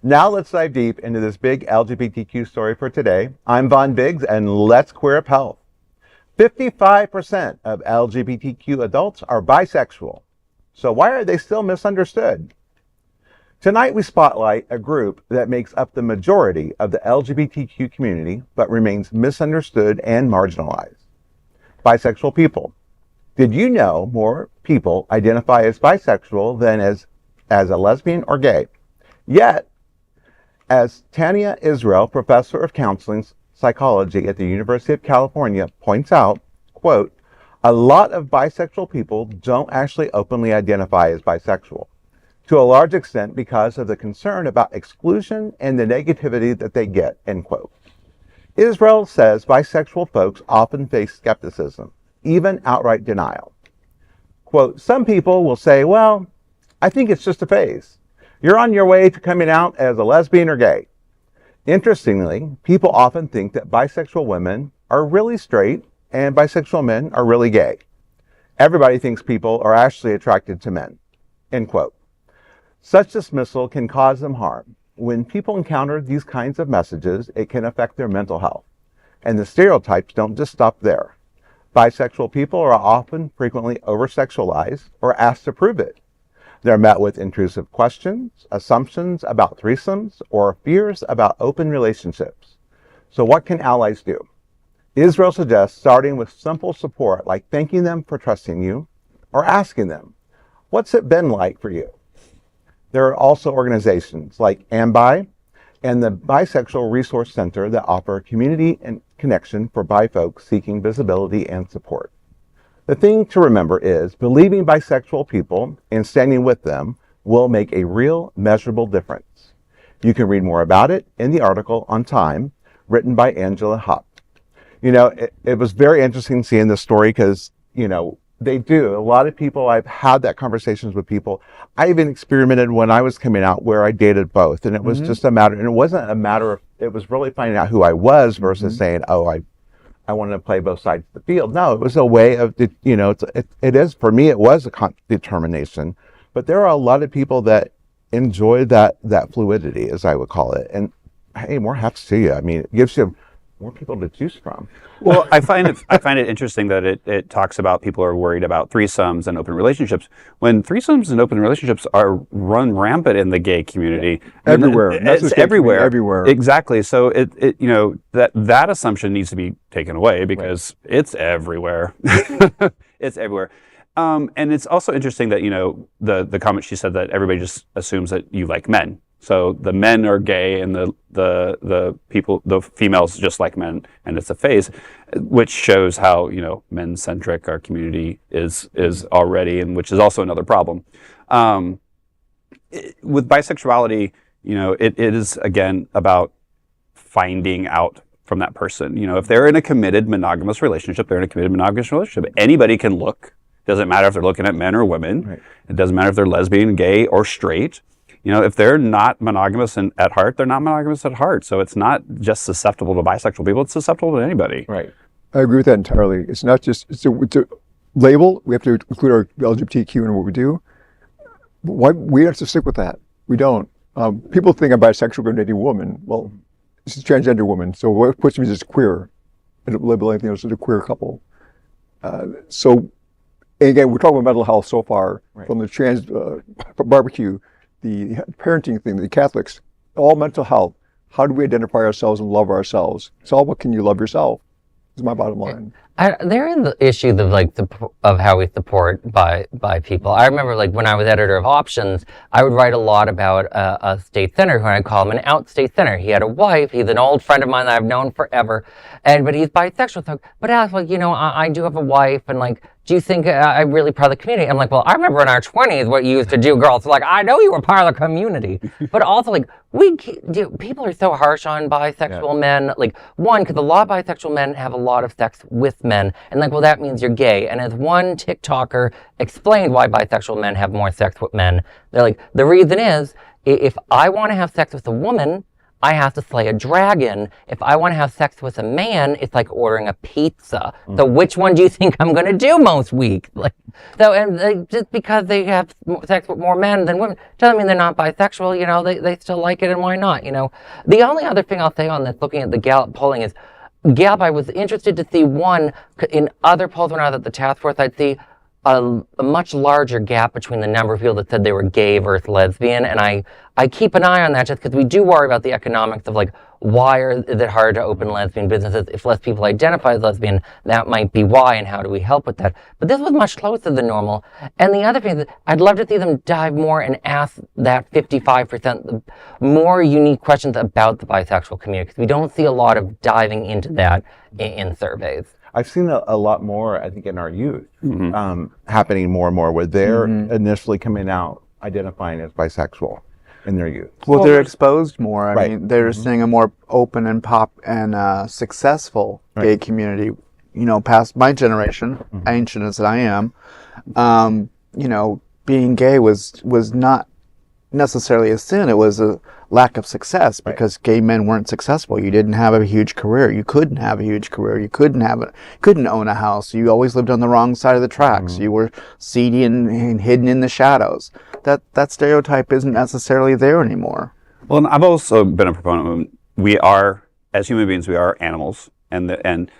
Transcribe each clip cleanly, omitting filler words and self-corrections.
Now let's dive deep into this big LGBTQ story for today. I'm Von Biggs, and let's queer up health. 55% of LGBTQ adults are bisexual. So why are they still misunderstood? Tonight we spotlight a group that makes up the majority of the LGBTQ community, but remains misunderstood and marginalized. Bisexual people. Did you know more people identify as bisexual than as a lesbian or gay? Yet, as Tania Israel, professor of counseling psychology at the University of California, points out, quote, a lot of bisexual people don't actually openly identify as bisexual, to a large extent because of the concern about exclusion and the negativity that they get, end quote. Israel says bisexual folks often face skepticism, even outright denial. Quote, some people will say, well, I think it's just a phase. You're on your way to coming out as a lesbian or gay. Interestingly, people often think that bisexual women are really straight and bisexual men are really gay. Everybody thinks people are actually attracted to men, end quote. Such dismissal can cause them harm. When people encounter these kinds of messages, it can affect their mental health. And the stereotypes don't just stop there. Bisexual people are frequently over-sexualized or asked to prove it. They're met with intrusive questions, assumptions about threesomes, or fears about open relationships. So what can allies do? Israel suggests starting with simple support like thanking them for trusting you or asking them, what's it been like for you? There are also organizations like AMBI and the Bisexual Resource Center that offer community and connection for bi folks seeking visibility and support. The thing to remember is believing bisexual people and standing with them will make a real measurable difference. You can read more about it in the article on Time, written by Angela Hupp. You know, it was very interesting seeing this story because, you know, they do. A lot of people, I've had that conversations with people. I even experimented when I was coming out where I dated both. And it was just a matter, and it wasn't a matter of, it was really finding out who I was versus saying, oh, I wanted to play both sides of the field. No, it was a way of, you know, it is, for me, it was a determination. But there are a lot of people that enjoy that fluidity, as I would call it. And hey, more hats to you. I mean, it gives you more people to choose from. Well, I find it interesting that it talks about people are worried about threesomes and open relationships when threesomes and open relationships are run rampant in the gay community. Everywhere. It's everywhere. Everywhere. Exactly. So it you know, that assumption needs to be taken away because it's everywhere. It's everywhere. And it's also interesting that, you know, the comment she said that everybody just assumes that you like men. So the men are gay and the females just like men, and it's a phase, which shows how, you know, men-centric our community is already, and which is also another problem. With bisexuality, you know, it is again about finding out from that person. You know, if they're in a committed monogamous relationship, Anybody can look. Doesn't matter if they're looking at men or women. Right. It doesn't matter if they're lesbian, gay, or straight. You know, if they're not monogamous at heart, they're not monogamous at heart. So it's not just susceptible to bisexual people, it's susceptible to anybody. Right. I agree with that entirely. It's not just, it's a label. We have to include our LGBTQ in what we do. Why we have to stick with that? We don't. People think I'm bisexual or dating a woman. Well, this is a transgender woman. So what puts me as queer? I don't label anything else as a queer couple. So, again, we're talking about mental health so far, from the trans barbecue, the parenting thing, the Catholics, all mental health. How do we identify ourselves and love ourselves? It's all about, can you love yourself? Is my bottom line. There is the issue of how we support by people. I remember, like, when I was editor of Options, I would write a lot about a state senator who I call him an out state senator. He had a wife. He's an old friend of mine that I've known forever, but he's bisexual. So, but I was like, you know, I do have a wife, and like, do you think I'm really part of the community? I'm like, well, I remember in our 20s what you used to do, girls. So like, I know you were part of the community, but also like, people are so harsh on bisexual men. Like, one, because a lot of bisexual men have a lot of sex with men, and like, well, that means you're gay. And as one TikToker explained why bisexual men have more sex with men, they're like, the reason is, if I want to have sex with a woman, I have to slay a dragon. If I want to have sex with a man, it's like ordering a pizza. So which one do you think I'm going to do most weeks? Like, so, and just because they have sex with more men than women doesn't mean they're not bisexual. You know, they still like it, and why not? You know, the only other thing I'll say on this, looking at the Gallup polling, is Gallup. I was interested to see one in other polls when I was at the task force. I'd see a much larger gap between the number of people that said they were gay versus lesbian, and I keep an eye on that just because we do worry about the economics of like, why is it hard to open lesbian businesses? If less people identify as lesbian, that might be why, and how do we help with that? But this was much closer than normal. And the other thing is that I'd love to see them dive more and ask that 55% more unique questions about the bisexual community, because we don't see a lot of diving into that in surveys. I've seen a lot more, I think, in our youth, happening more and more, where they're initially coming out identifying as bisexual in their youth. Well, they're exposed more. I Right. mean, they're seeing a more open and successful gay community. You know, past my generation, ancient as I am, you know, being gay was not necessarily a sin. It was a lack of success because gay men weren't successful. You didn't have a huge career. You couldn't have a huge career. You couldn't own a house. You always lived on the wrong side of the tracks. You were seedy and hidden in the shadows. That stereotype isn't necessarily there anymore. Well, and I've also been a proponent of, we are, as human beings, we are animals, and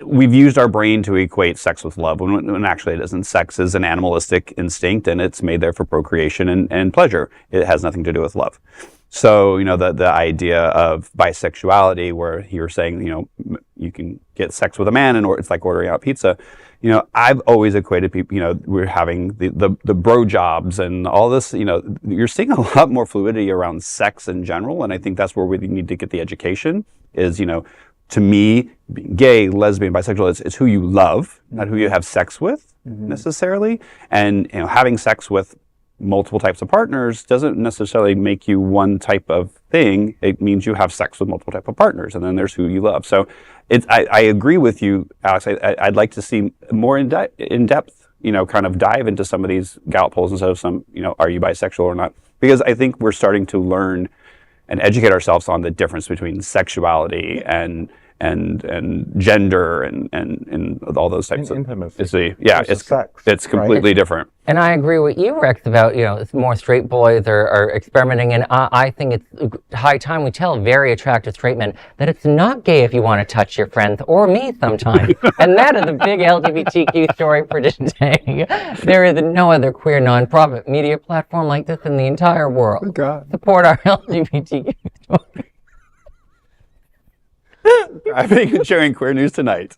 we've used our brain to equate sex with love when actually it isn't. Sex is an animalistic instinct, and it's made there for procreation and pleasure. It has nothing to do with love. So, you know, the idea of bisexuality, where you're saying, you know, you can get sex with a man and it's like ordering out pizza. You know, I've always equated people, you know, we're having the bro jobs and all this, you know, you're seeing a lot more fluidity around sex in general. And I think that's where we need to get the education is, you know, to me, being gay, lesbian, bisexual, it's who you love, not who you have sex with necessarily. And, you know, having sex with multiple types of partners doesn't necessarily make you one type of thing. It means you have sex with multiple type of partners, and then there's who you love. So I agree with you, Alex. I'd like to see more in depth, you know, kind of dive into some of these Gallup polls instead of some, you know, are you bisexual or not? Because I think we're starting to learn and educate ourselves on the difference between sexuality and gender and all those types of intimacy. It's completely different. And I agree with you, Rex, about, you know, it's more straight boys are experimenting. And I think it's high time we tell very attractive straight men that it's not gay if you want to touch your friends or me sometime. And that is a big LGBTQ story for today. There is no other queer nonprofit media platform like this in the entire world. Thank God. Support our LGBTQ story. I think sharing queer news tonight.